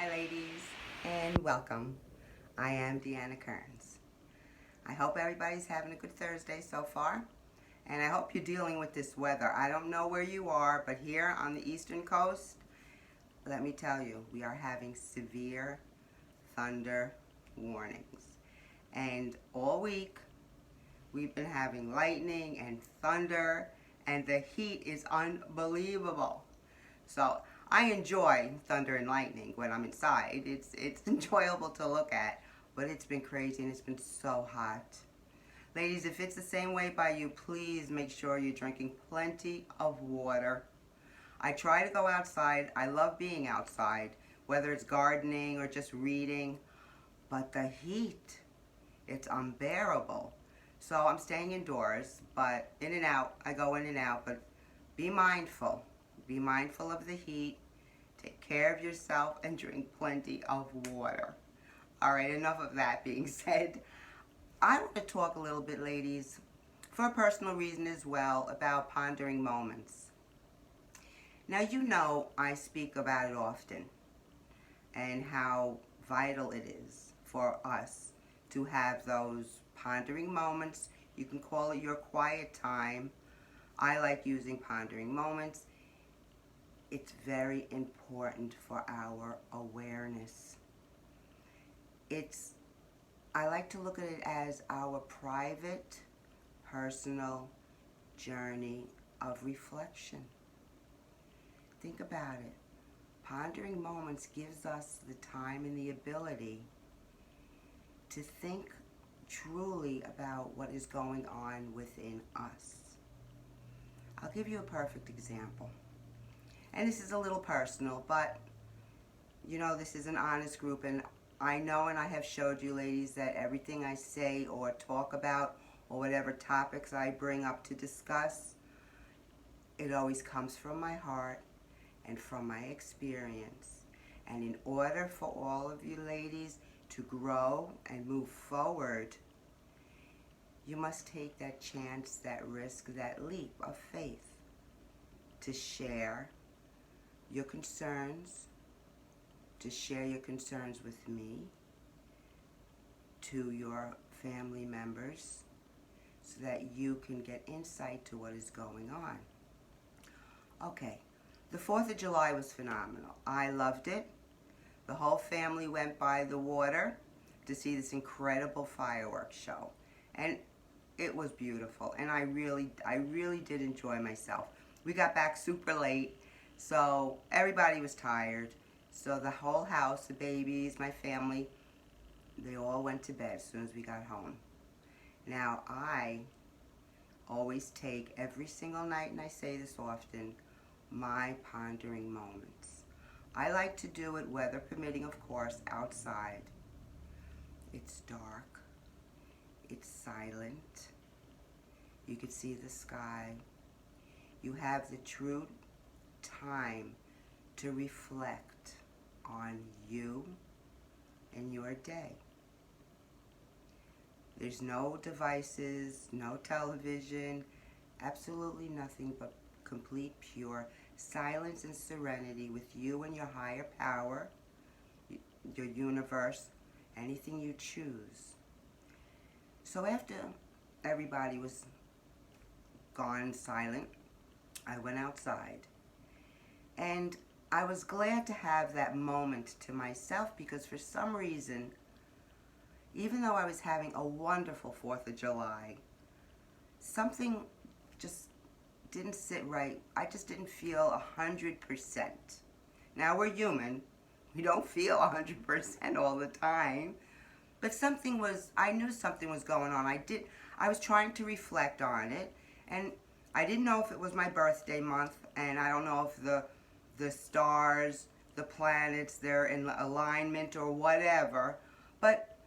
Hi, ladies, and welcome. I am Deanna Kearns. I hope everybody's having a good Thursday so far, and I hope you're dealing with this weather. I don't know where you are, but here on the eastern coast, let me tell you, we are having severe thunder warnings. And all week, we've been having lightning and thunder, and the heat is unbelievable. So I enjoy thunder and lightning when I'm inside. It's enjoyable to look at, but it's been crazy and it's been so hot. Ladies, if it's the same way by you, please make sure you're drinking plenty of water. I try to go outside. I love being outside, whether it's gardening or just reading, but the heat, it's unbearable. So I'm staying indoors, but in and out. I go in and out, but be mindful. Be mindful of the heat. Take care of yourself and drink plenty of water. All right, enough of that being said. I want to talk a little bit, ladies, for a personal reason as well, about pondering moments. Now, you know I speak about it often and how vital it is for us to have those pondering moments. You can call it your quiet time. I like using pondering moments. It's very important for our awareness. I like to look at it as our private, personal journey of reflection. Think about it. Pondering moments gives us the time and the ability to think truly about what is going on within us. I'll give you a perfect example. And this is a little personal, but you know, this is an honest group, and I know and I have showed you, ladies, that everything I say or talk about or whatever topics I bring up to discuss, it always comes from my heart and from my experience. And in order for all of you ladies to grow and move forward, you must take that chance, that risk, that leap of faith to share your concerns, to share your concerns with me, to your family members, so that you can get insight to what is going on. Okay, the 4th of July was phenomenal. I loved it. The whole family went by the water to see this incredible fireworks show. And it was beautiful, and I really did enjoy myself. We got back super late, so everybody was tired. So the whole house, the babies, my family, they all went to bed as soon as we got home. Now, I always take every single night, and I say this often, my pondering moments. I like to do it, weather permitting, of course, outside. It's dark. It's silent. You can see the sky. You have the true time to reflect on you and your day. There's no devices, no television, absolutely nothing but complete pure silence and serenity with you and your higher power, your universe, anything you choose. So after everybody was gone silent, I went outside, and I was glad to have that moment to myself, because for some reason, even though I was having a wonderful 4th of July, something just didn't sit right. I just didn't feel 100%. Now, we're human. We don't feel 100% all the time. But I knew something was going on. I was trying to reflect on it, and I didn't know if it was my birthday month, and I don't know if the stars, the planets, they're in alignment or whatever. But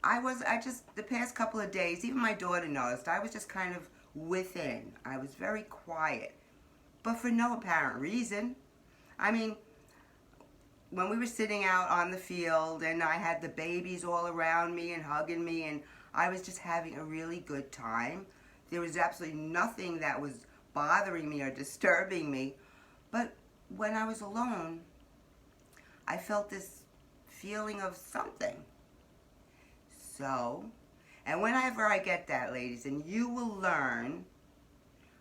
the past couple of days, even my daughter noticed, I was just kind of within. I was very quiet, but for no apparent reason. I mean, when we were sitting out on the field and I had the babies all around me and hugging me, and I was just having a really good time. There was absolutely nothing that was bothering me or disturbing me. But when I was alone, I felt this feeling of something. So, and whenever I get that, ladies, and you will learn,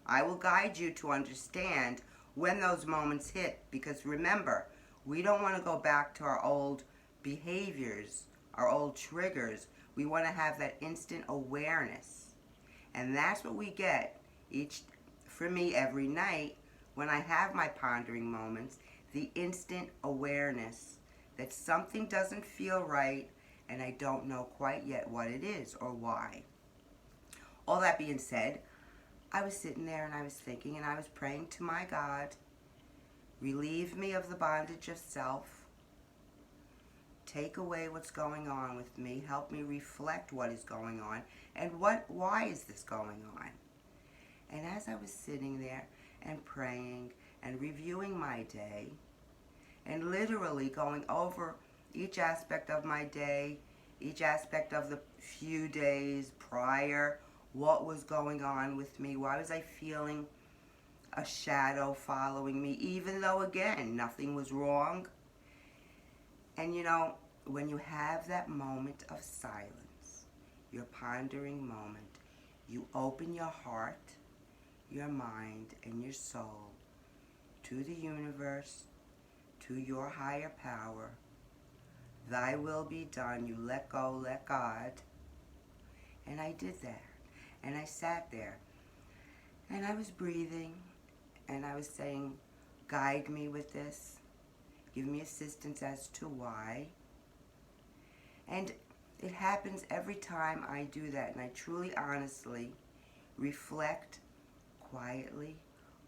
I will guide you to understand when those moments hit. Because remember, we don't want to go back to our old behaviors, our old triggers. We want to have that instant awareness. And that's what we get for me every night when I have my pondering moments, the instant awareness that something doesn't feel right and I don't know quite yet what it is or why. All that being said, I was sitting there and I was thinking and I was praying to my God, relieve me of the bondage of self, take away what's going on with me, help me reflect what is going on and why is this going on. And as I was sitting there and praying and reviewing my day and literally going over each aspect of my day, each aspect of the few days prior, what was going on with me, why was I feeling a shadow following me, even though, again, nothing was wrong. And you know, when you have that moment of silence, your pondering moment, you open your heart, your mind, and your soul to the universe, to your higher power. Thy will be done. You let go, let God. And I did that. And I sat there. And I was breathing. And I was saying, guide me with this. Give me assistance as to why. And it happens every time I do that. And I truly, honestly reflect quietly,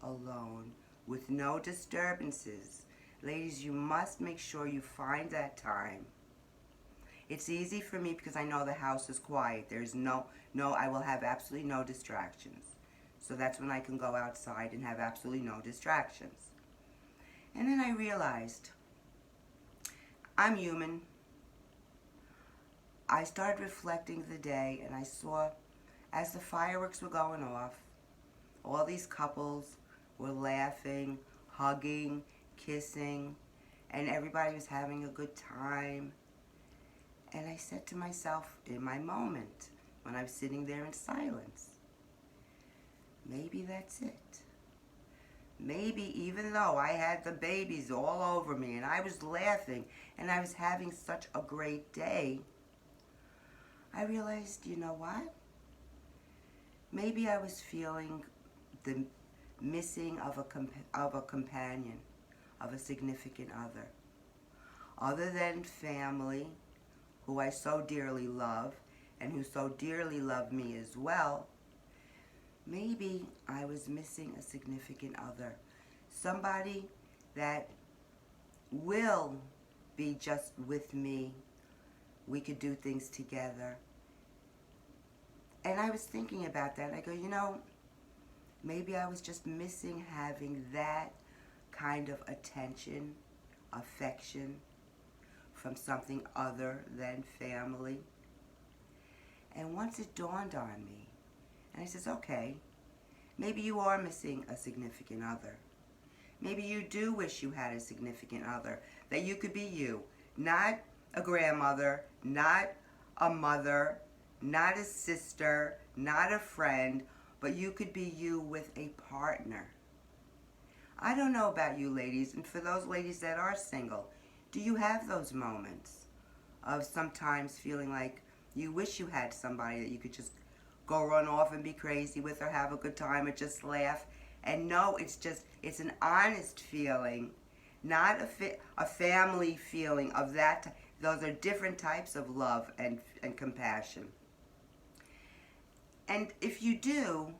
alone, with no disturbances. Ladies, you must make sure you find that time. It's easy for me because I know the house is quiet. There's I will have absolutely no distractions. So that's when I can go outside and have absolutely no distractions. And then I realized, I'm human. I started reflecting the day and I saw, as the fireworks were going off, all these couples were laughing, hugging, kissing, and everybody was having a good time. And I said to myself in my moment, when I was sitting there in silence, maybe that's it. Maybe even though I had the babies all over me and I was laughing and I was having such a great day, I realized, you know what? Maybe I was feeling the missing of a companion, of a significant other than family, who I so dearly love and who so dearly love me as well. Maybe I was missing a significant other, somebody that will be just with me. We could do things together. And I was thinking about that. I go, you know, maybe I was just missing having that kind of attention, affection from something other than family. And once it dawned on me, and I says, okay, maybe you are missing a significant other. Maybe you do wish you had a significant other, that you could be you, not a grandmother, not a mother, not a sister, not a friend, but you could be you with a partner. I don't know about you ladies, and for those ladies that are single, do you have those moments of sometimes feeling like you wish you had somebody that you could just go run off and be crazy with or have a good time or just laugh? And no, it's an honest feeling, not a family feeling of that. Those are different types of love and compassion. And if you do,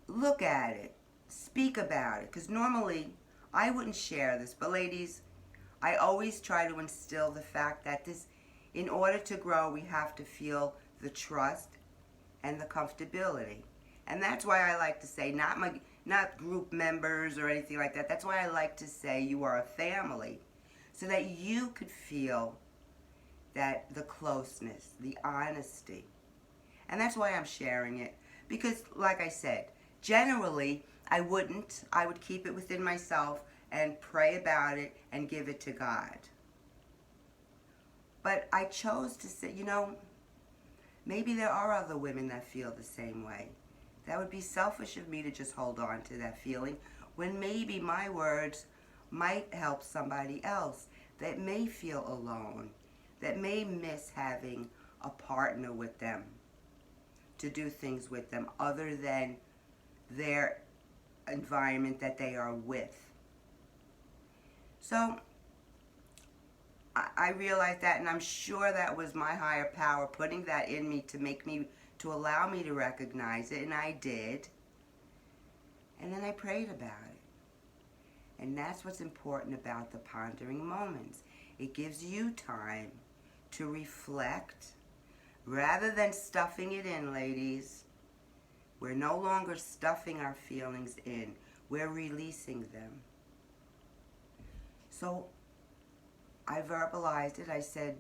look at it, speak about it, because normally I wouldn't share this, but ladies, I always try to instill the fact that in order to grow, we have to feel the trust and the comfortability. And that's why I like to say, not group members or anything like that. That's why I like to say you are a family, so that you could feel that the closeness, the honesty. And that's why I'm sharing it. Because, like I said, generally, I would keep it within myself and pray about it and give it to God. But I chose to say, maybe there are other women that feel the same way. That would be selfish of me to just hold on to that feeling when maybe my words might help somebody else that may feel alone, that may miss having a partner with them, to do things with them other than their environment that they are with. So I realized that, and I'm sure that was my higher power putting that in me to allow me to recognize it, and I did. And then I prayed about it. And that's what's important about the pondering moments. It gives you time to reflect rather than stuffing it in, ladies. We're no longer stuffing our feelings in. We're releasing them. So I verbalized it. I said,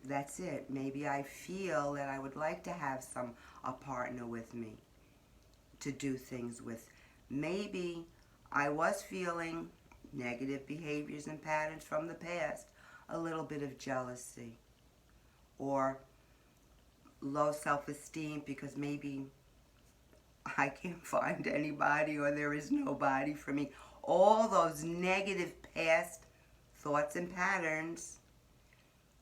that's it. Maybe I feel that I would like to have a partner with me to do things with. Maybe I was feeling negative behaviors and patterns from the past, a little bit of jealousy or low self-esteem because maybe I can't find anybody or there is nobody for me. All those negative past thoughts and patterns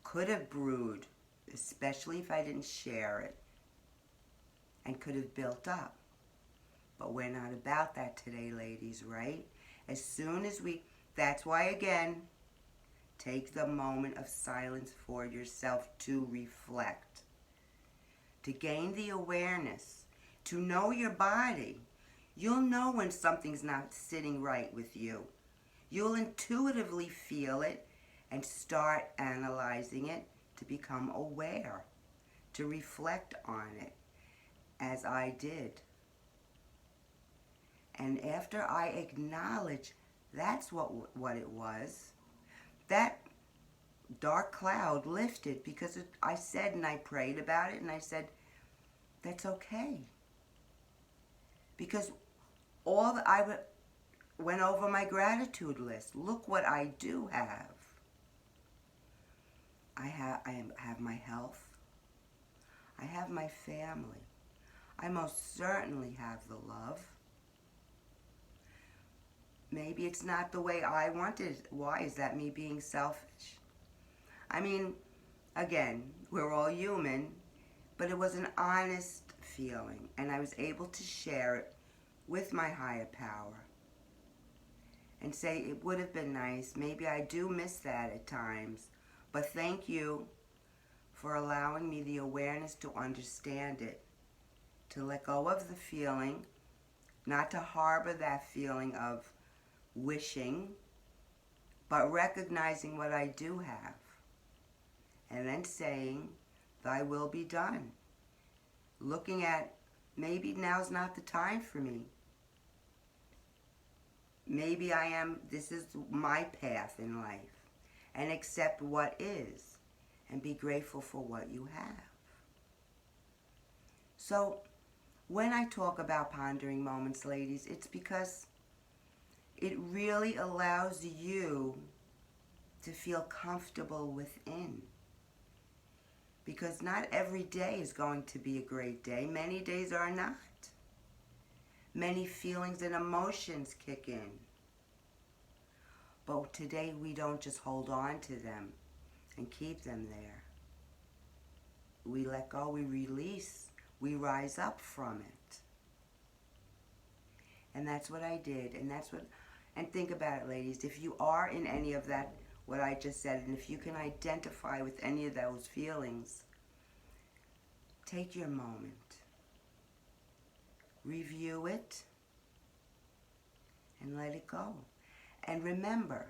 could have brewed, especially if I didn't share it, and could have built up. But we're not about that today, ladies, right? As soon as that's why, again, take the moment of silence for yourself to reflect, to gain the awareness, to know your body. You'll know when something's not sitting right with you. You'll intuitively feel it and start analyzing it to become aware, to reflect on it, as I did. And after I acknowledged that's what it was, that dark cloud lifted because I said, and I prayed about it, and I said, that's okay. Because I went over my gratitude list. Look what I do have. I have my health. I have my family. I most certainly have the love. Maybe it's not the way I wanted. Why? Is that me being selfish? I mean, again, we're all human, but it was an honest feeling, and I was able to share it with my higher power and say it would have been nice. Maybe I do miss that at times, but thank you for allowing me the awareness to understand it, to let go of the feeling, not to harbor that feeling of wishing, but recognizing what I do have, and then saying, thy will be done. Looking at, maybe now's not the time for me. Maybe this is my path in life, and accept what is, and be grateful for what you have. So, when I talk about pondering moments, ladies, it's because it really allows you to feel comfortable within. Because not every day is going to be a great day. Many days are not. Many feelings and emotions kick in. But today we don't just hold on to them and keep them there. We let go, we release, we rise up from it. And that's what I did. And think about it, ladies. If you are in any of that, what I just said, and if you can identify with any of those feelings, take your moment. Review it and let it go. And remember,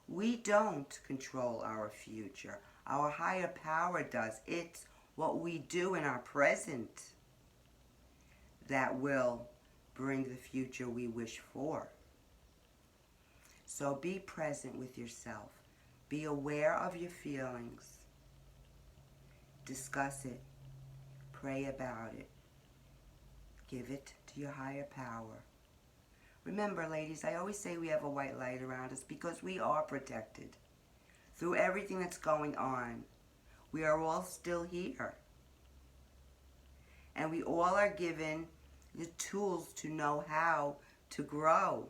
we don't control our future. Our higher power does. It's what we do in our present that will bring the future we wish for. So be present with yourself. Be aware of your feelings. Discuss it. Pray about it. Give it to your higher power. Remember, ladies, I always say we have a white light around us because we are protected. Through everything that's going on, we are all still here. And we all are given the tools to know how to grow.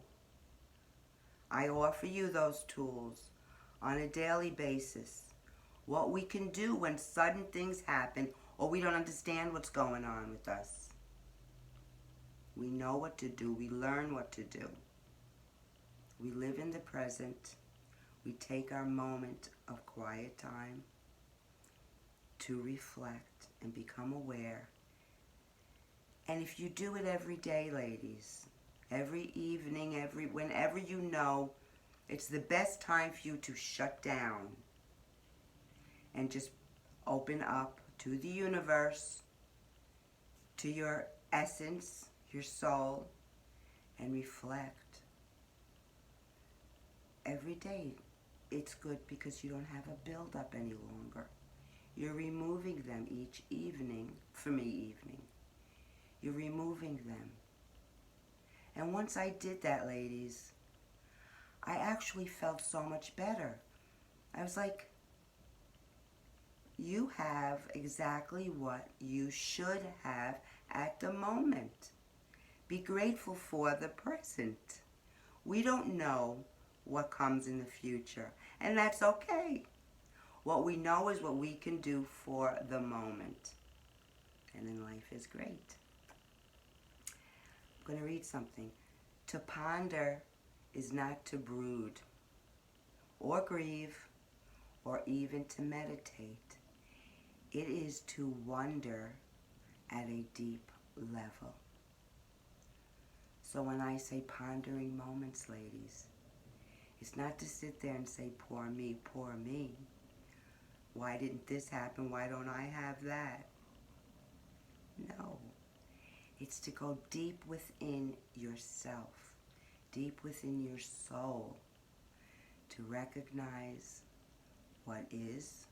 I offer you those tools on a daily basis. What we can do when sudden things happen or we don't understand what's going on with us. We know what to do. We learn what to do. We live in the present. We take our moment of quiet time to reflect and become aware. And if you do it every day, ladies, every evening, whenever you know, it's the best time for you to shut down and just open up to the universe, to your essence, your soul, and reflect. Every day, it's good because you don't have a build-up any longer. You're removing them each evening, for me evening. You're removing them. And once I did that, ladies, I actually felt so much better. I was like, you have exactly what you should have at the moment. Be grateful for the present. We don't know what comes in the future, and that's okay. What we know is what we can do for the moment. And then life is great. I'm going to read something. To ponder is not to brood or grieve or even to meditate. It is to wonder at a deep level. So when I say pondering moments, ladies, it's not to sit there and say, poor me, poor me. Why didn't this happen? Why don't I have that? No. It's to go deep within yourself, deep within your soul, to recognize what is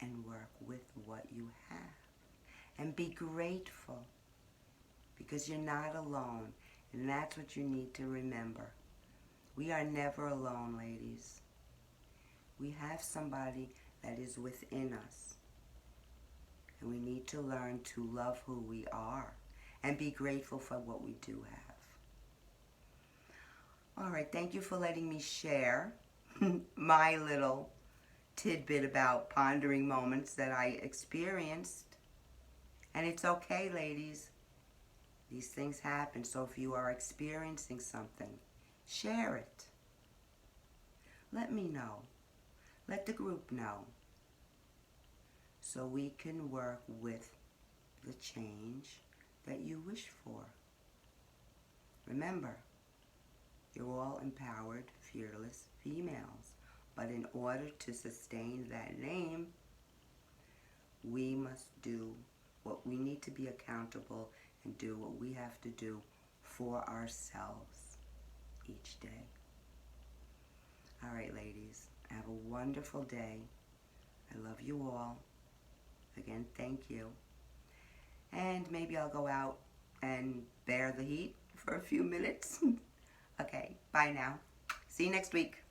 and work with what you have. And be grateful because you're not alone. And that's what you need to remember. We are never alone, ladies. We have somebody that is within us. And we need to learn to love who we are and be grateful for what we do have. All right, thank you for letting me share my little tidbit about pondering moments that I experienced. And it's okay, ladies. These things happen. So if you are experiencing something, share it. Let me know. Let the group know. So we can work with the change that you wish for. Remember, you're all empowered, fearless females. But in order to sustain that name, we must do what we need to be accountable and do what we have to do for ourselves each day. All right, ladies, have a wonderful day. I love you all. Again, thank you. And maybe I'll go out and bear the heat for a few minutes. Okay, bye now. See you next week.